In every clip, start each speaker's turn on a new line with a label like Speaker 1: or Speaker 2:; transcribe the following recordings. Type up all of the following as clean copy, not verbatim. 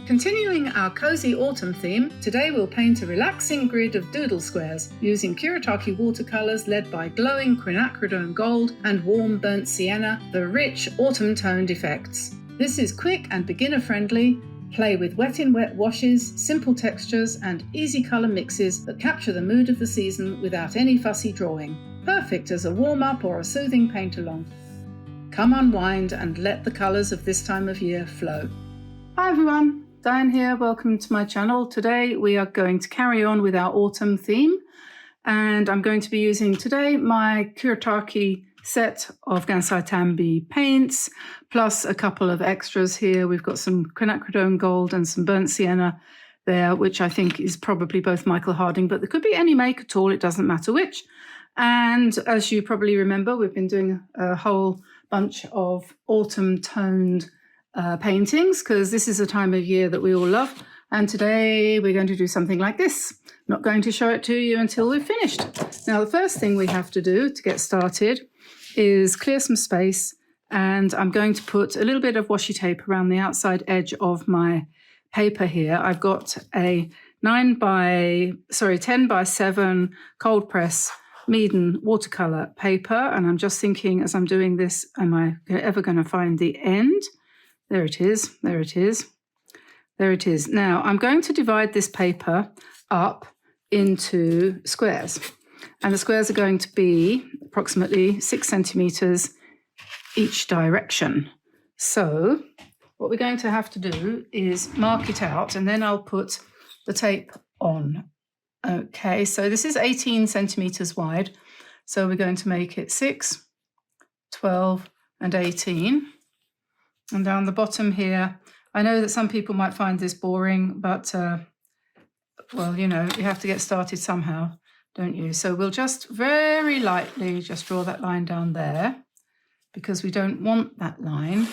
Speaker 1: Continuing our cozy autumn theme, today we'll paint a relaxing grid of doodle squares using Kuretake watercolors led by glowing Quinacridone Gold and warm Burnt Sienna, the rich autumn-toned effects. This is quick and beginner-friendly. Play with wet-in-wet washes, simple textures and easy colour mixes that capture the mood of the season without any fussy drawing. Perfect as a warm-up or a soothing paint-along. Come unwind and let the colours of this time of year flow. Hi everyone! Diane here, welcome to my channel. Today we are going to carry on with our autumn theme, and I'm going to be using today my Kuretake set of Gansai Tambi paints, plus a couple of extras here. We've got some Quinacridone Gold and some Burnt Sienna there, which I think is probably both Michael Harding, but there could be any make at all, it doesn't matter which. And as you probably remember, we've been doing a whole bunch of autumn-toned paintings, because this is a time of year that we all love. And today we're going to do something like this. I'm not going to show it to you until we've finished. Now, the first thing we have to do to get started is clear some space, and I'm going to put a little bit of washi tape around the outside edge of my paper here. I've got a 10 by 7 cold press Meeden watercolor paper, and I'm just thinking as I'm doing this, am I ever going to find the end? There it is, there it is, there it is. Now, I'm going to divide this paper up into squares, and the squares are going to be approximately 6 centimetres each direction. So what we're going to have to do is mark it out, and then I'll put the tape on. Okay, so this is 18 centimetres wide, so we're going to make it 6, 12 and 18. And down the bottom here, I know that some people might find this boring, but, well, you know, you have to get started somehow, don't you? So we'll just very lightly just draw that line down there, because we don't want that line.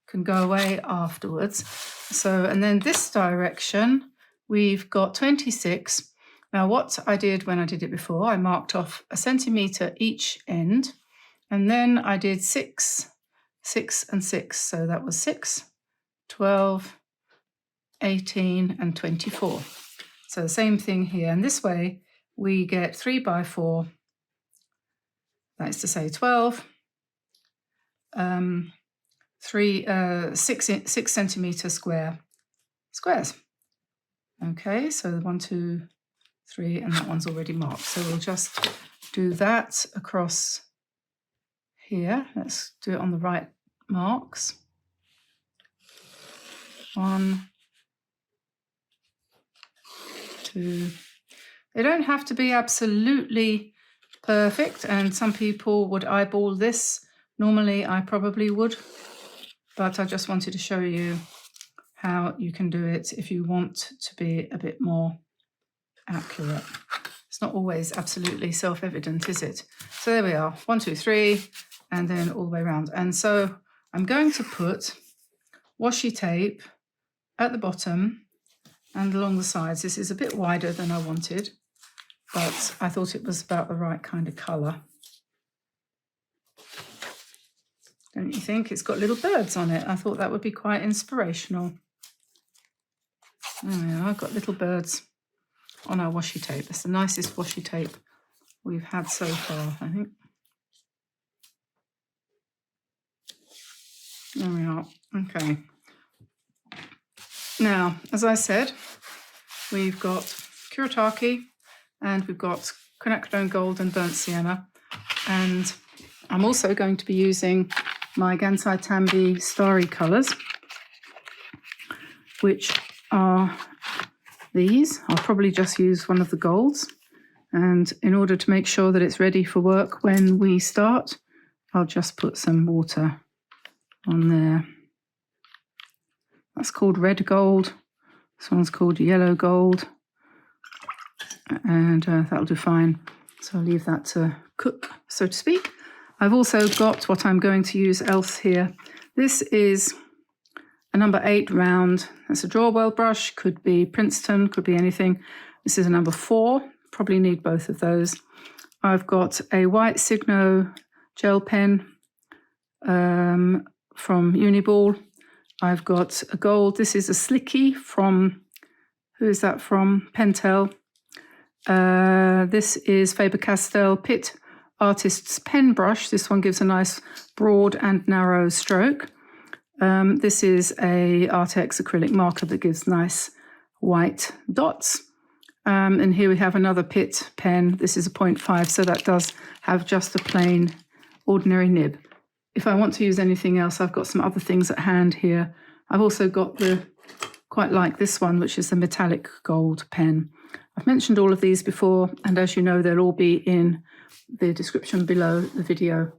Speaker 1: Can go away afterwards. So, and then this direction, we've got 26. Now, what I did when I did it before, I marked off 1 centimetre each end, and then I did 6, 6 and 6, so that was 6, 12, 18 and 24. So the same thing here, and this way we get 3 by 4, that is to say 12, 6 centimetre squares. Okay, so 1, 2, 3, and that one's already marked. So we'll just do that across here. Let's do it on the right marks. 1, 2. They don't have to be absolutely perfect, and some people would eyeball this. Normally I probably would, but I just wanted to show you how you can do it if you want to be a bit more accurate. It's not always absolutely self-evident, is it? So there we are, 1, 2, 3, and then all the way around. And so I'm going to put washi tape at the bottom and along the sides. This is a bit wider than I wanted, but I thought it was about the right kind of colour. Don't you think? It's got little birds on it. I thought that would be quite inspirational. There we are, I've got little birds on our washi tape. It's the nicest washi tape we've had so far, I think. There we are. Okay. Now, as I said, we've got Kuretake and we've got Quinacridone Gold and Burnt Sienna, and I'm also going to be using my Gansai Tambi starry colours, which are these. I'll probably just use one of the golds, and in order to make sure that it's ready for work when we start, I'll just put some water on there. That's called red gold. This one's called yellow gold, and that'll do fine. So I'll leave that to cook, so to speak. I've also got what I'm going to use else here. This is a number 8 round. That's a Drawwell brush, could be Princeton, could be anything. This is a number 4, probably need both of those. I've got a white Signo gel pen from Uniball. I've got a gold. This is a Slicky from, who is that from? Pentel. This is Faber-Castell Pitt Artist's Pen Brush. This one gives a nice broad and narrow stroke. This is a Artex acrylic marker that gives nice white dots. And here we have another Pitt pen. This is a 0.5, so that does have just a plain ordinary nib. If I want to use anything else, I've got some other things at hand here. I've also got quite like this one, which is the metallic gold pen. I've mentioned all of these before, and as you know, they'll all be in the description below the video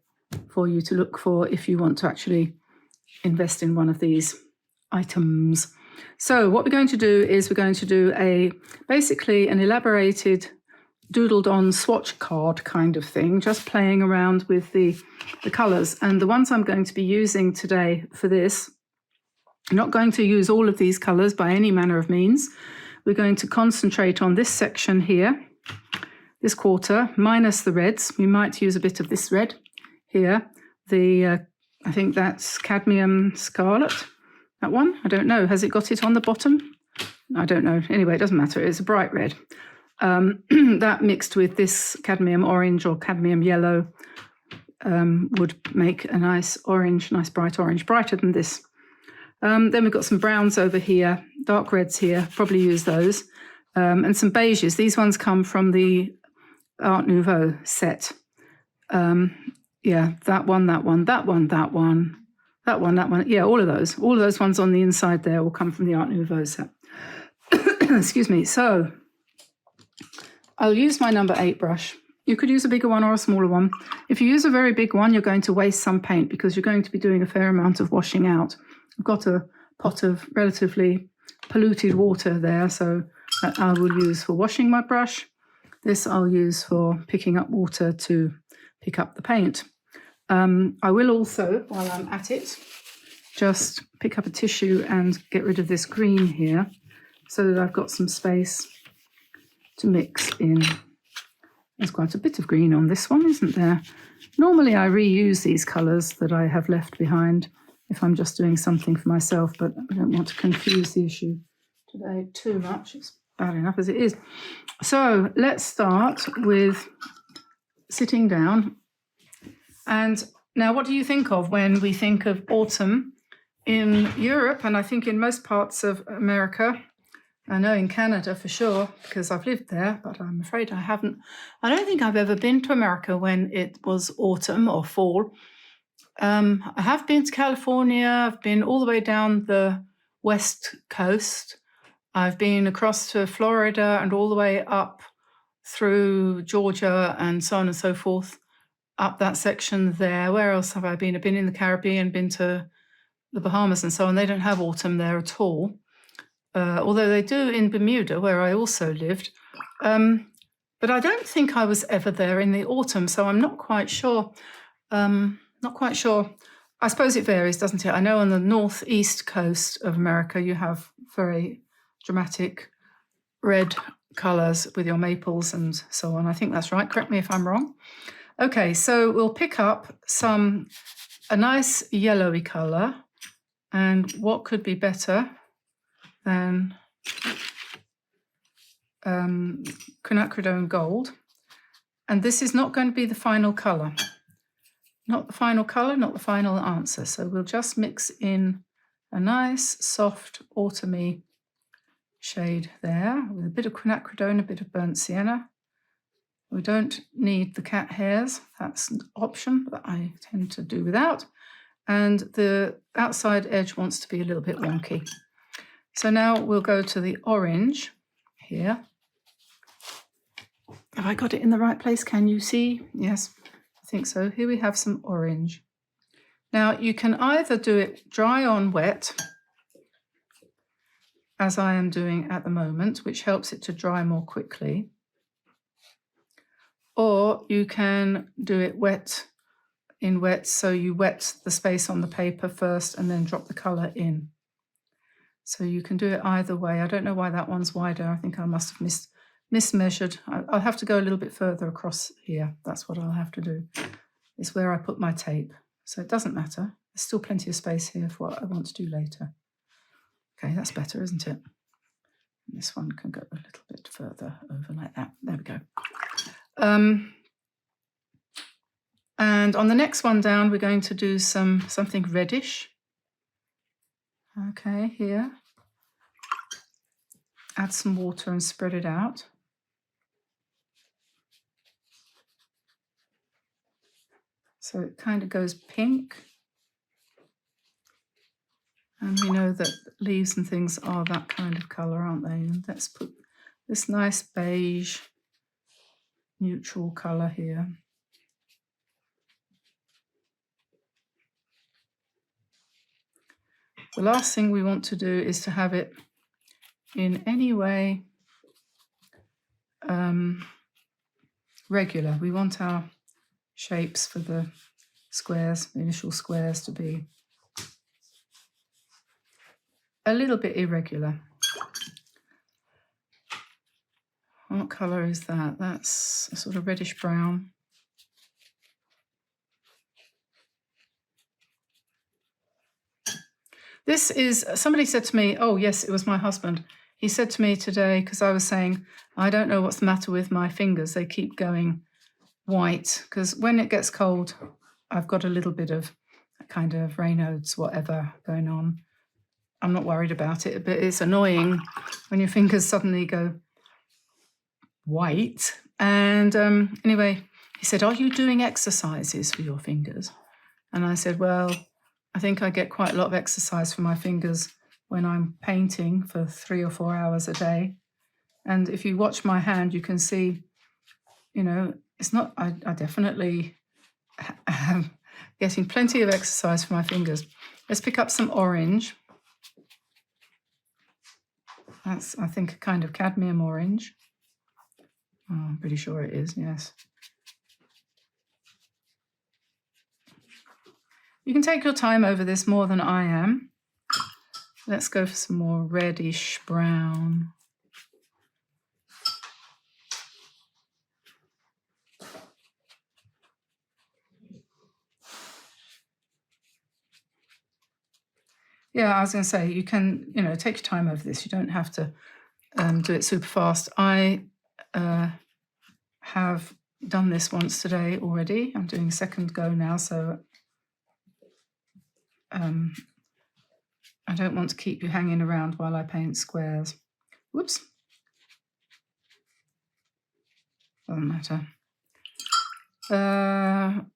Speaker 1: for you to look for if you want to actually invest in one of these items. So what we're going to do is we're going to do basically an elaborated doodled on swatch card kind of thing, just playing around with the colours. And the ones I'm going to be using today for this, I'm not going to use all of these colours by any manner of means. We're going to concentrate on this section here, this quarter, minus the reds. We might use a bit of this red here. I think that's cadmium scarlet, that one. I don't know. Has it got it on the bottom? I don't know. Anyway, it doesn't matter. It's a bright red. That mixed with this cadmium orange or cadmium yellow would make a nice orange, nice bright orange, brighter than this. Then we've got some browns over here, dark reds here, probably use those, and some beiges. These ones come from the Art Nouveau set. Yeah, that one, that one, that one, that one, that one, that one. Yeah, all of those ones on the inside there will come from the Art Nouveau set. Excuse me. So I'll use my number 8 brush. You could use a bigger one or a smaller one. If you use a very big one, you're going to waste some paint because you're going to be doing a fair amount of washing out. I've got a pot of relatively polluted water there, so that I will use for washing my brush. This I'll use for picking up water to pick up the paint. I will also, while I'm at it, just pick up a tissue and get rid of this green here so that I've got some space to mix in. There's quite a bit of green on this one, isn't there? Normally I reuse these colours that I have left behind if I'm just doing something for myself, but I don't want to confuse the issue today too much. It's bad enough as it is. So let's start with sitting down. And now, what do you think of when we think of autumn in Europe? And I think in most parts of America. I know in Canada for sure, because I've lived there, but I'm afraid I haven't. I don't think I've ever been to America when it was autumn or fall. I have been to California. I've been all the way down the west coast. I've been across to Florida and all the way up through Georgia and so on and so forth, up that section there. Where else have I been? I've been in the Caribbean, been to the Bahamas and so on. They don't have autumn there at all. Although they do in Bermuda, where I also lived. But I don't think I was ever there in the autumn, so I'm not quite sure. Not quite sure. I suppose it varies, doesn't it? I know on the northeast coast of America, you have very dramatic red colours with your maples and so on. I think that's right. Correct me if I'm wrong. Okay, so we'll pick up a nice yellowy colour. And what could be better than Quinacridone Gold. And this is not going to be the final colour. Not the final colour, not the final answer. So we'll just mix in a nice, soft, autumny shade there with a bit of quinacridone, a bit of burnt sienna. We don't need the cat hairs. That's an option that I tend to do without. And the outside edge wants to be a little bit wonky. So now we'll go to the orange here. Have I got it in the right place? Can you see? Yes, I think so. Here we have some orange. Now you can either do it dry on wet, as I am doing at the moment, which helps it to dry more quickly, or you can do it wet, so you wet the space on the paper first and then drop the colour in. So you can do it either way. I don't know why that one's wider. I think I must have mismeasured. I'll have to go a little bit further across here. That's what I'll have to do. It's where I put my tape. So it doesn't matter. There's still plenty of space here for what I want to do later. Okay, that's better, isn't it? This one can go a little bit further over like that. There we go. And on the next one down, we're going to do something reddish. Okay, here. Add some water and spread it out. So it kind of goes pink. And we know that leaves and things are that kind of colour, aren't they? And let's put this nice beige neutral colour here. The last thing we want to do is to have it in any way regular. We want our shapes for the squares, the initial squares, to be a little bit irregular. What colour is that? That's a sort of reddish brown. This is, somebody said to me, oh yes, it was my husband. He said to me today, because I was saying, I don't know what's the matter with my fingers. They keep going white, because when it gets cold, I've got a little bit of kind of Raynaud's whatever going on. I'm not worried about it, but it's annoying when your fingers suddenly go white. And anyway, he said, are you doing exercises for your fingers? And I said, well, I think I get quite a lot of exercise for my fingers when I'm painting for 3 or 4 hours a day. And if you watch my hand, you can see, you know, it's not, I definitely am getting plenty of exercise for my fingers. Let's pick up some orange. That's, I think, a kind of cadmium orange. Oh, I'm pretty sure it is, yes. You can take your time over this more than I am. Let's go for some more reddish brown. Yeah, I was going to say, you can, you know, take your time over this. You don't have to do it super fast. I have done this once today already. I'm doing a second go now, so I don't want to keep you hanging around while I paint squares. Whoops. Doesn't matter.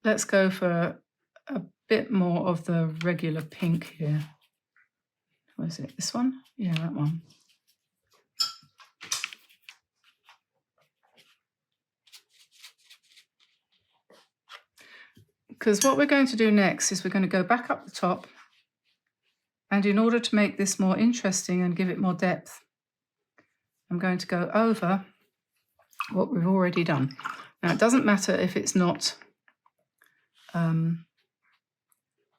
Speaker 1: Let's go for a bit more of the regular pink here. What is it? This one? Yeah, that one. Because what we're going to do next is we're going to go back up the top, and in order to make this more interesting and give it more depth, I'm going to go over what we've already done. Now, it doesn't matter if it's not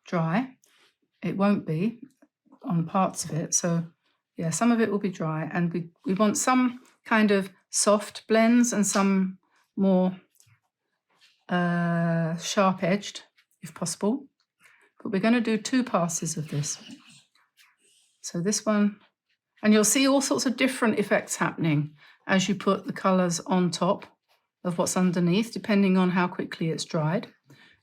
Speaker 1: dry. It won't be on parts of it. So, yeah, some of it will be dry, and we want some kind of soft blends and some more sharp-edged, if possible. But we're going to do 2 passes of this. So this one, and you'll see all sorts of different effects happening as you put the colours on top of what's underneath, depending on how quickly it's dried.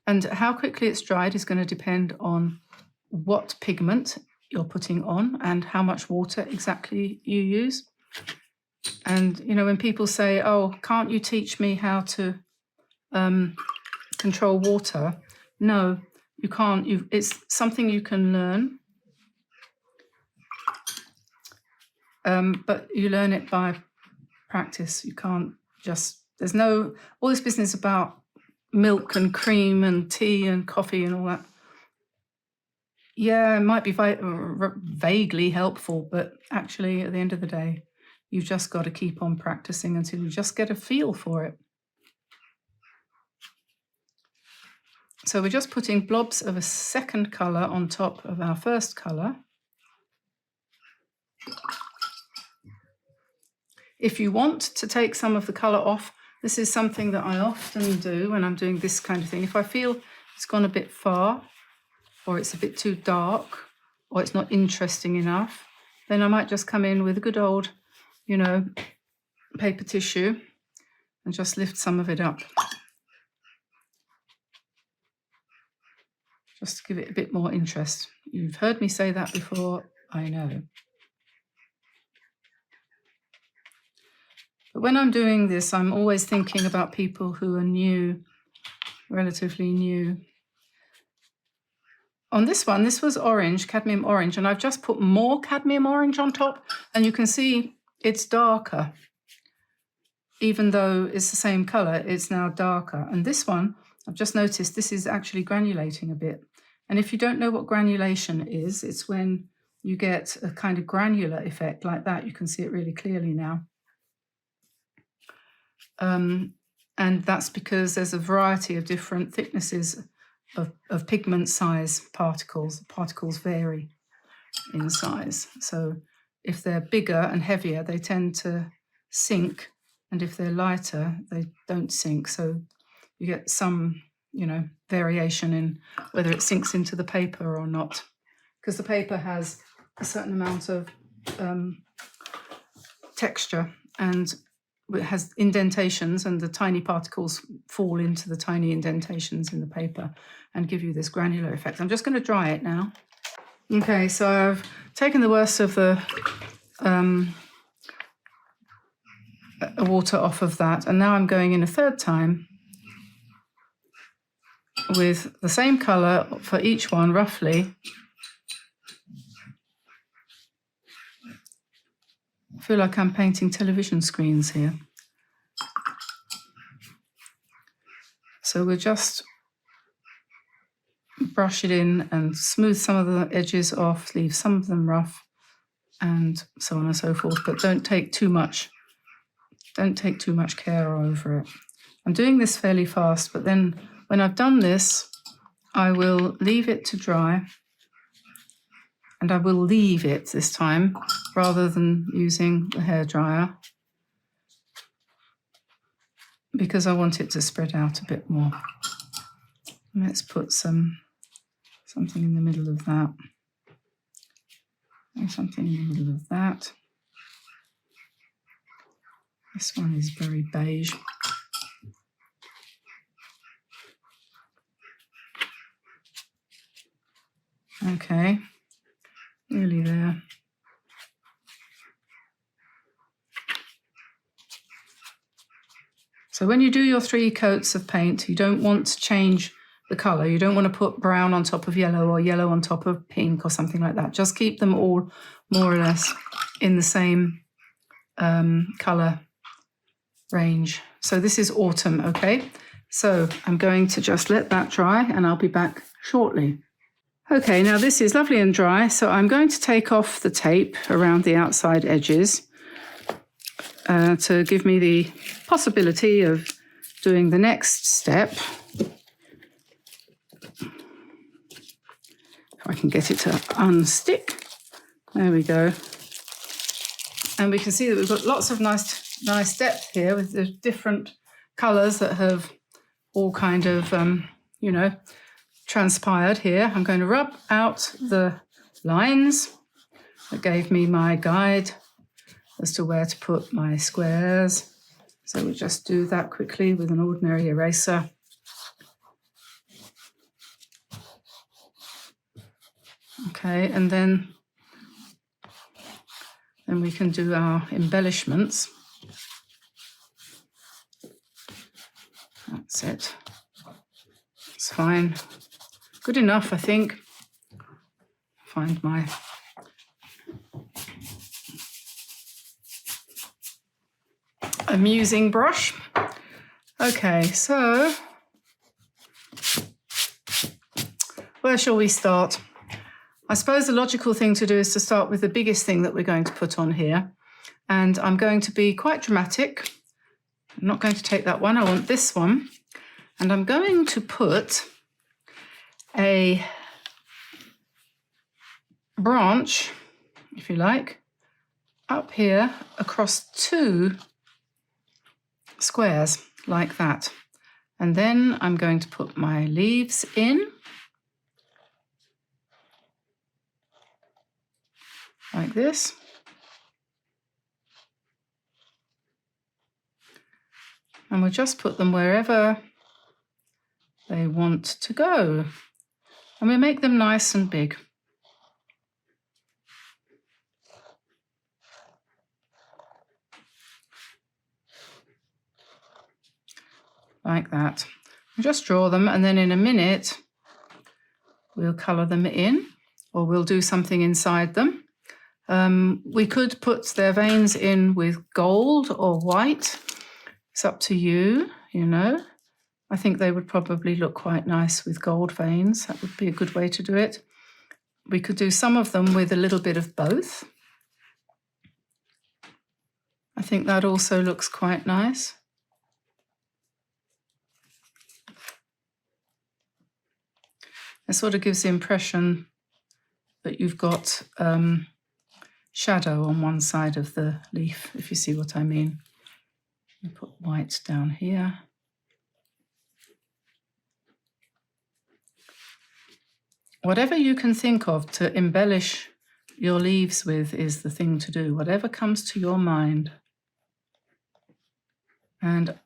Speaker 1: And how quickly it's dried is going to depend on what pigment you're putting on and how much water exactly you use. And, you know, when people say, oh, can't you teach me how to control water? No, you can't. It's something you can learn. But you learn it by practice. You can't just, there's no, all this business about milk and cream and tea and coffee and all that. Yeah, it might be vaguely helpful, but actually at the end of the day, you've just got to keep on practicing until you just get a feel for it. So we're just putting blobs of a second colour on top of our first colour. If you want to take some of the colour off, this is something that I often do when I'm doing this kind of thing. If I feel it's gone a bit far, or it's a bit too dark, or it's not interesting enough, then I might just come in with a good old, you know, paper tissue and just lift some of it up. Just to give it a bit more interest. You've heard me say that before, I know. But when I'm doing this, I'm always thinking about people who are new, relatively new. On this one, this was orange, cadmium orange, and I've just put more cadmium orange on top, and you can see it's darker. Even though it's the same color, it's now darker. And this one, I've just noticed this is actually granulating a bit. And if you don't know what granulation is, it's when you get a kind of granular effect like that. You can see it really clearly now. And that's because there's a variety of different thicknesses of pigment size particles. Particles vary in size. So if they're bigger and heavier, they tend to sink. And if they're lighter, they don't sink. So you get some, you know, variation in whether it sinks into the paper or not. Because the paper has a certain amount of texture, and it has indentations, and the tiny particles fall into the tiny indentations in the paper and give you this granular effect. I'm just going to dry it now. Okay, so I've taken the worst of the water off of that, and now I'm going in a third time with the same colour for each one, roughly. I feel like I'm painting television screens here. So we'll just brush it in and smooth some of the edges off, leave some of them rough, and so on and so forth. But don't take too much care over it. I'm doing this fairly fast, but then when I've done this, I will leave it to dry. And I will leave it this time rather than using the hairdryer, because I want it to spread out a bit more. Let's put something in the middle of that. And something in the middle of that. This one is very beige. Okay. Nearly there. So when you do your 3 coats of paint, you don't want to change the colour. You don't want to put brown on top of yellow or yellow on top of pink or something like that. Just keep them all more or less in the same colour range. So this is autumn, okay? So I'm going to just let that dry and I'll be back shortly. Okay, now this is lovely and dry, so I'm going to take off the tape around the outside edges to give me the possibility of doing the next step. If I can get it to unstick. There we go. And we can see that we've got lots of nice depth here with the different colours that have all kind of, you know, transpired here. I'm going to rub out the lines that gave me my guide as to where to put my squares. So we'll just do that quickly with an ordinary eraser. Okay, and then we can do our embellishments. That's it. It's fine. Good enough, I think. Find my amusing brush. Okay, so where shall we start? I suppose the logical thing to do is to start with the biggest thing that we're going to put on here. And I'm going to be quite dramatic. I'm not going to take that one. I want this one. And I'm going to put a branch, if you like, up here across 2 squares like that. And then I'm going to put my leaves in like this. And we'll just put them wherever they want to go. And we make them nice and big. Like that. We just draw them, and then in a minute we'll colour them in, or we'll do something inside them. We could put their veins in with gold or white. It's up to you, you know. I think they would probably look quite nice with gold veins. That would be a good way to do it. We could do some of them with a little bit of both. I think that also looks quite nice. It sort of gives the impression that you've got shadow on one side of the leaf, if you see what I mean. I'll put white down here. Whatever you can think of to embellish your leaves with is the thing to do, whatever comes to your mind. And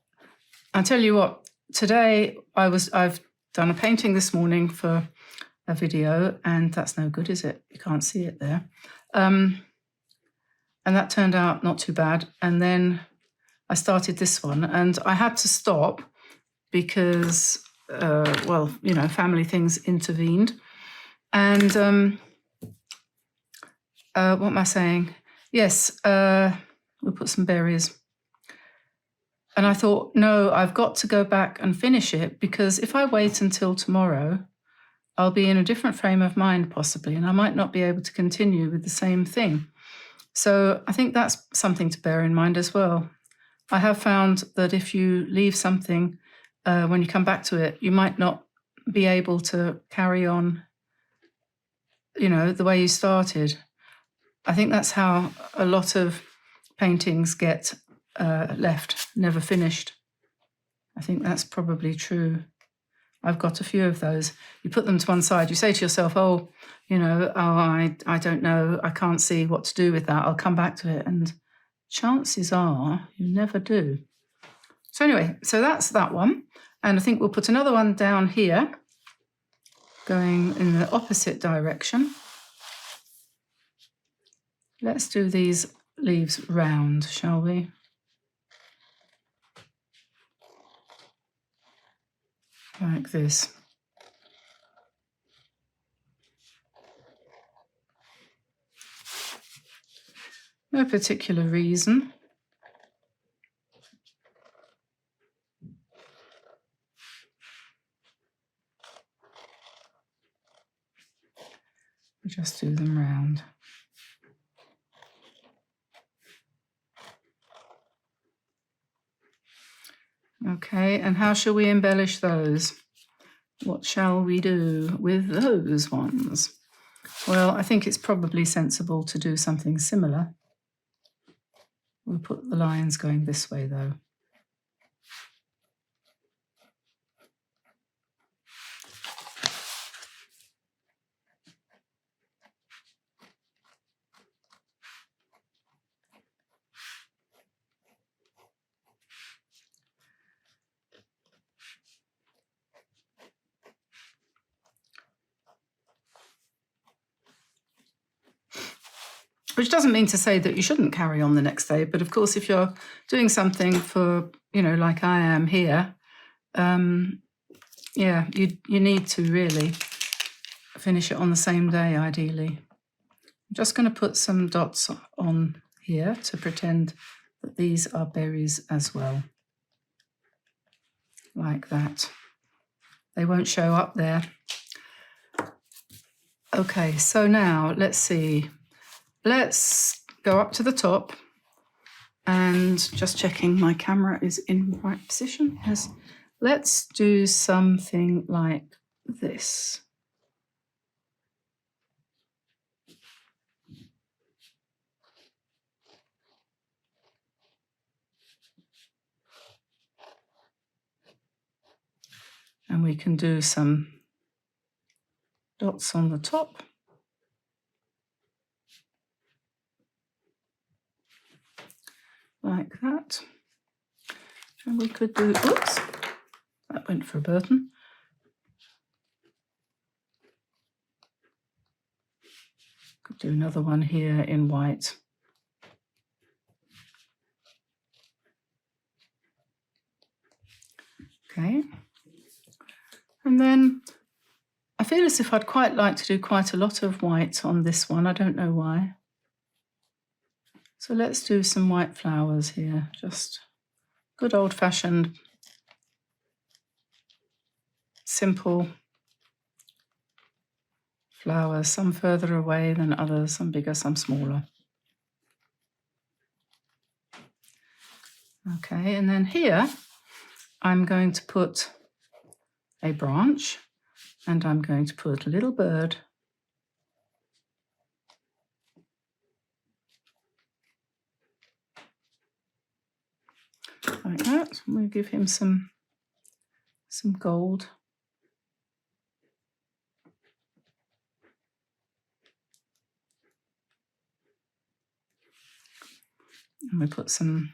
Speaker 1: I'll tell you what, today I've done a painting this morning for a video, and that's no good, is it? You can't see it there. And that turned out not too bad. And then I started this one, and I had to stop because, well, you know, family things intervened. And what am I saying? Yes, we'll put some berries. And I thought, no, I've got to go back and finish it, because if I wait until tomorrow, I'll be in a different frame of mind possibly, and I might not be able to continue with the same thing. So I think that's something to bear in mind as well. I have found that if you leave something, when you come back to it, you might not be able to carry on, you know, the way you started. I think that's how a lot of paintings get left, never finished. I think that's probably true. I've got a few of those. You put them to one side, you say to yourself, oh, you know, oh, I don't know, I can't see what to do with that, I'll come back to it. And chances are you never do. So anyway, so that's that one. And I think we'll put another one down here, going in the opposite direction. Let's do these leaves round, shall we? Like this. No particular reason. We'll just do them round. Okay, and how shall we embellish those? What shall we do with those ones? Well, I think it's probably sensible to do something similar. We'll put the lines going this way, though. Which doesn't mean to say that you shouldn't carry on the next day, but of course, if you're doing something for, you know, like I am here, yeah, you need to really finish it on the same day, ideally. I'm just going to put some dots on here to pretend that these are berries as well, like that. They won't show up there. Okay, so now let's see. Let's go up to the top, and just checking my camera is in the right position. Yes. Let's do something like this. And we can do some dots on the top. Like that. And we could do, oops, that went for a Burton. Could do another one here in white. Okay. And then I feel as if I'd quite like to do quite a lot of white on this one. I don't know why. So let's do some white flowers here. Just good old-fashioned, simple flowers. Some further away than others, some bigger, some smaller. Okay, and then here I'm going to put a branch and I'm going to put a little bird like that. We'll give him some gold. And we put some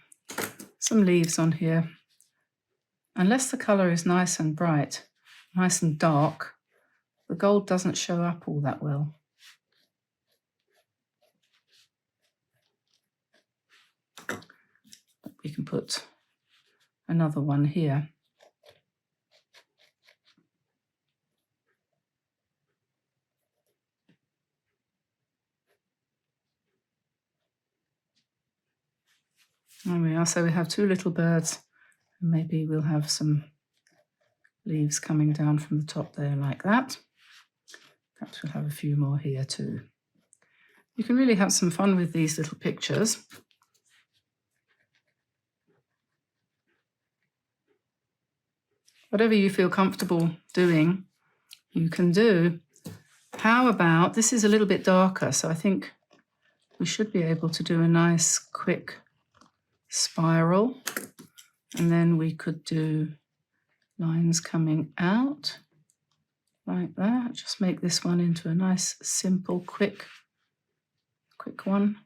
Speaker 1: leaves on here. Unless the colour is nice and bright, nice and dark, the gold doesn't show up all that well. We can put another one here. There we are. So we have two little birds. And maybe we'll have some leaves coming down from the top there like that. Perhaps we'll have a few more here too. You can really have some fun with these little pictures. Whatever you feel comfortable doing, you can do. How about, this is a little bit darker, so I think we should be able to do a nice quick spiral. And then we could do lines coming out like that. Just make this one into a nice, simple, quick one.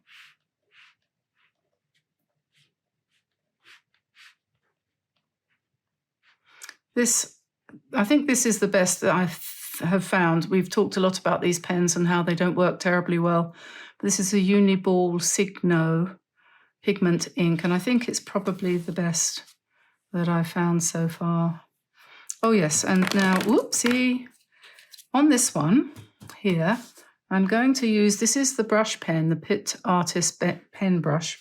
Speaker 1: I think this is the best that I have found. We've talked a lot about these pens and how they don't work terribly well. This is a Uniball Signo pigment ink, and I think it's probably the best that I've found so far. Oh yes, and now, whoopsie, on this one here, I'm going to use, this is the brush pen, the Pitt Artist pen brush.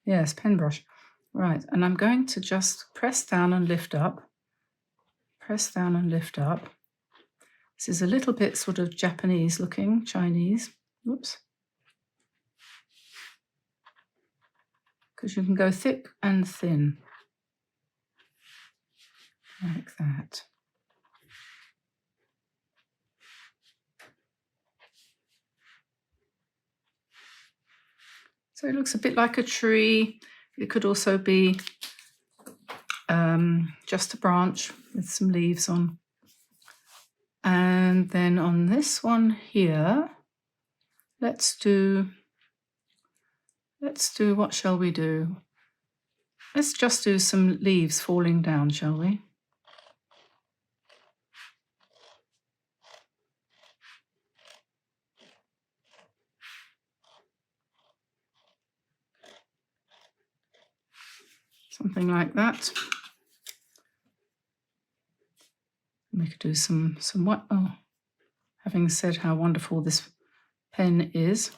Speaker 1: Yes, pen brush. Right, and I'm going to just press down and lift up. Press down and lift up. This is a little bit sort of Japanese looking, Chinese. Whoops. Because you can go thick and thin. Like that. So it looks a bit like a tree. It could also be just a branch with some leaves on. And then on this one here, let's do, what shall we do? Let's just do some leaves falling down, shall we? Something like that. We could do some what? Oh, having said how wonderful this pen is,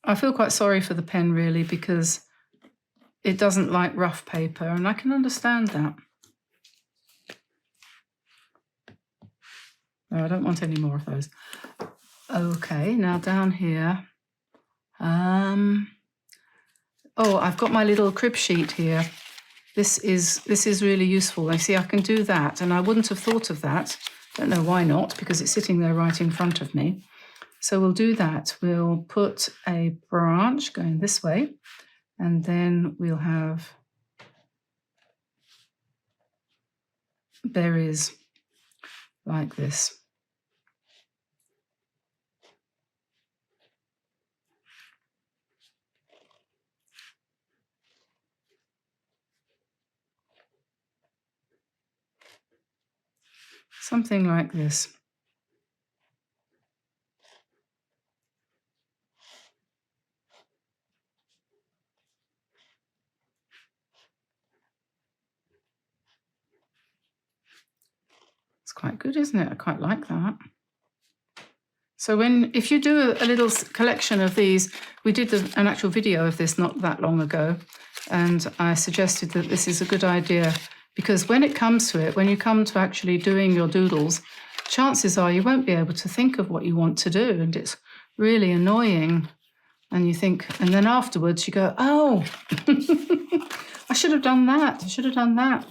Speaker 1: I feel quite sorry for the pen really, because it doesn't like rough paper, and I can understand that. No, I don't want any more of those. Okay, now down here. Oh, I've got my little crib sheet here. This is really useful. I see I can do that, and I wouldn't have thought of that. Don't know why not, because it's sitting there right in front of me. So we'll do that. We'll put a branch going this way, and then we'll have berries like this. Something like this. It's quite good, isn't it? I quite like that. So if you do a little collection of these, we did an actual video of this not that long ago, and I suggested that this is a good idea because when it comes to it, when you come to actually doing your doodles, chances are you won't be able to think of what you want to do, and it's really annoying. And you think, and then afterwards you go, oh, I should have done that. I should have done that.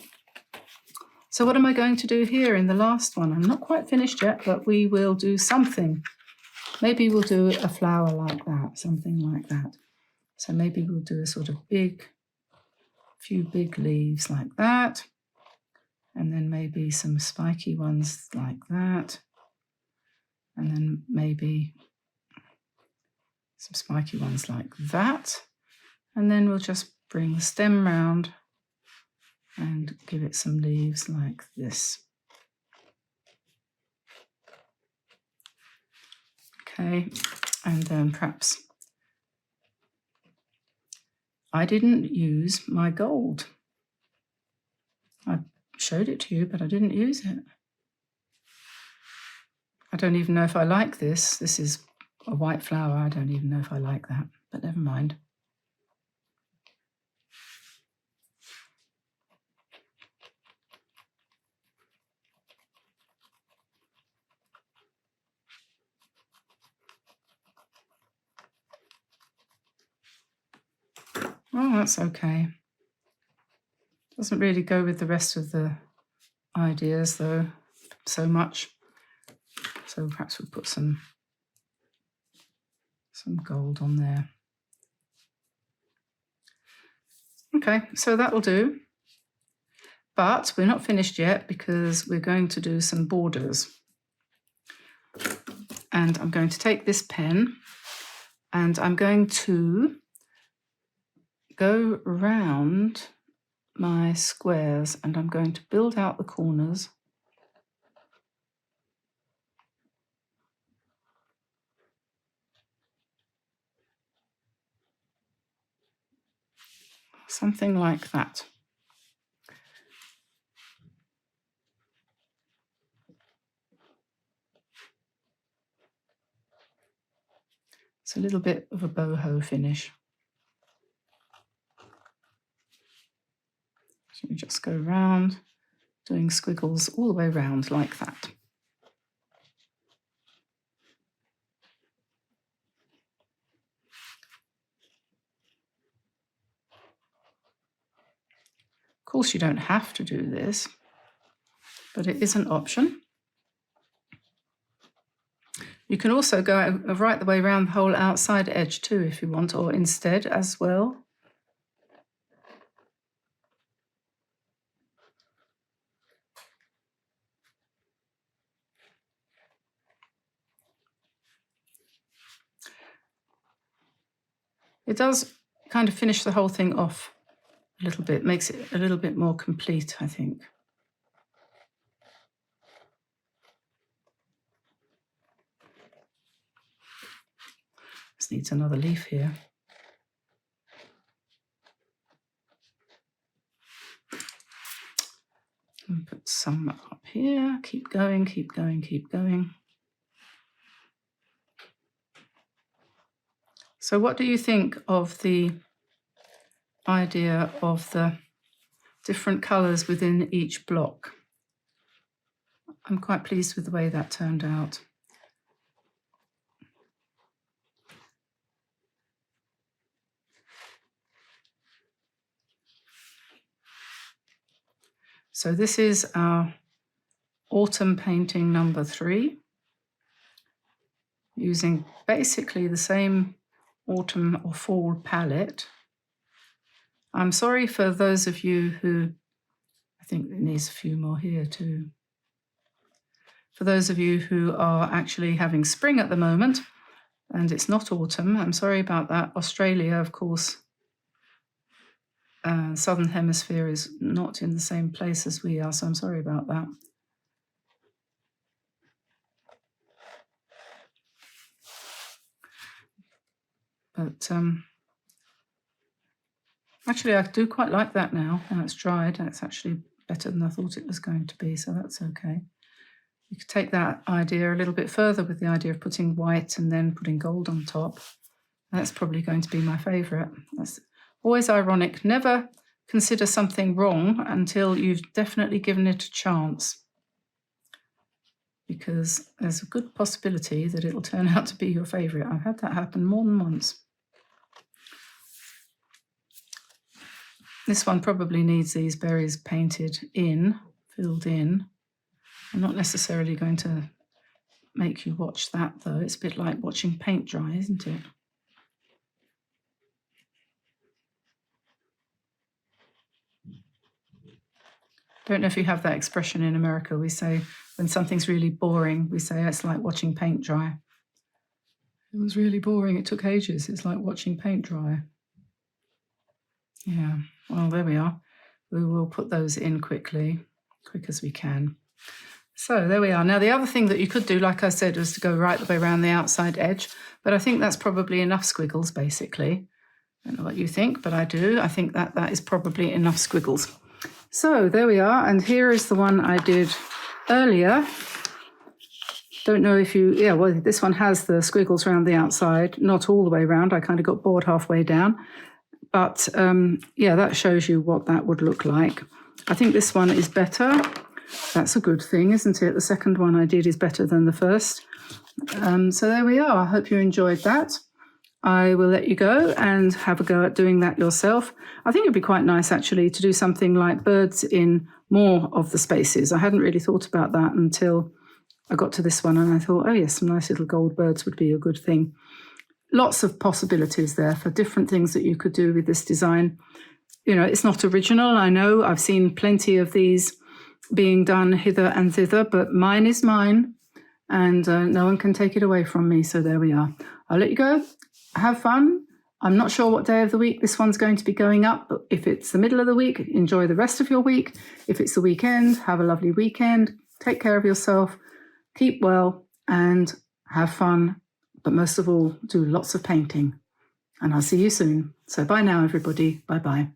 Speaker 1: So what am I going to do here in the last one? I'm not quite finished yet, but we will do something. Maybe we'll do a flower like that, something like that. So maybe we'll do a sort of few big leaves like that. And then maybe some spiky ones like that. And then maybe some spiky ones like that. And then we'll just bring the stem round and give it some leaves like this. Okay, and then perhaps I didn't use my gold. I showed it to you, but I didn't use it. I don't even know if I like this. This is a white flower. I don't even know if I like that, but never mind. Oh, that's okay. Doesn't really go with the rest of the ideas though, so much. So perhaps we'll put some gold on there. Okay, so that will do. But we're not finished yet because we're going to do some borders. And I'm going to take this pen and I'm going to go round my squares and I'm going to build out the corners. Something like that. It's a little bit of a boho finish. So you just go round, doing squiggles all the way round like that. Of course, you don't have to do this, but it is an option. You can also go right the way around the whole outside edge too if you want, or instead as well. It does kind of finish the whole thing off a little bit, makes it a little bit more complete, I think. This needs another leaf here. And put some up here. Keep going, keep going, keep going. So what do you think of the idea of the different colours within each block? I'm quite pleased with the way that turned out. So this is our autumn painting number 3, using basically the same autumn or fall palette. I'm sorry for those of you who, I think it needs a few more here too. For those of you who are actually having spring at the moment, and it's not autumn, I'm sorry about that. Australia, of course, Southern Hemisphere is not in the same place as we are, so I'm sorry about that. But actually I do quite like that now. Now it's dried. It's actually better than I thought it was going to be, so that's okay. You could take that idea a little bit further with the idea of putting white and then putting gold on top. That's probably going to be my favourite. That's always ironic. Never consider something wrong until you've definitely given it a chance, because there's a good possibility that it'll turn out to be your favourite. I've had that happen more than once. This one probably needs these berries painted in, filled in. I'm not necessarily going to make you watch that though. It's a bit like watching paint dry, isn't it? Don't know if you have that expression in America. We say when something's really boring, we say it's like watching paint dry. It was really boring. It took ages. It's like watching paint dry. Yeah, well, there we are. We will put those in quickly, quick as we can. So there we are. Now, the other thing that you could do, like I said, was to go right the way around the outside edge. But I think that's probably enough squiggles, basically. I don't know what you think, but I do. I think that is probably enough squiggles. So there we are. And here is the one I did earlier. Don't know if you, yeah, well, this one has the squiggles around the outside, not all the way around. I kind of got bored halfway down. But yeah, that shows you what that would look like. I think this one is better. That's a good thing, isn't it? The second one I did is better than the first. So there we are. I hope you enjoyed that. I will let you go and have a go at doing that yourself. I think it'd be quite nice actually to do something like birds in more of the spaces. I hadn't really thought about that until I got to this one, and I thought, oh yes, some nice little gold birds would be a good thing. Lots of possibilities there for different things that you could do with this design. You know, it's not original. I know I've seen plenty of these being done hither and thither, but mine is mine, and no one can take it away from me. So there we are. I'll let you go. Have fun. I'm not sure what day of the week this one's going to be going up, but if it's the middle of the week, enjoy the rest of your week. If it's the weekend, have a lovely weekend. Take care of yourself, keep well, and have fun. But most of all, do lots of painting. And I'll see you soon. So bye now, everybody. Bye-bye.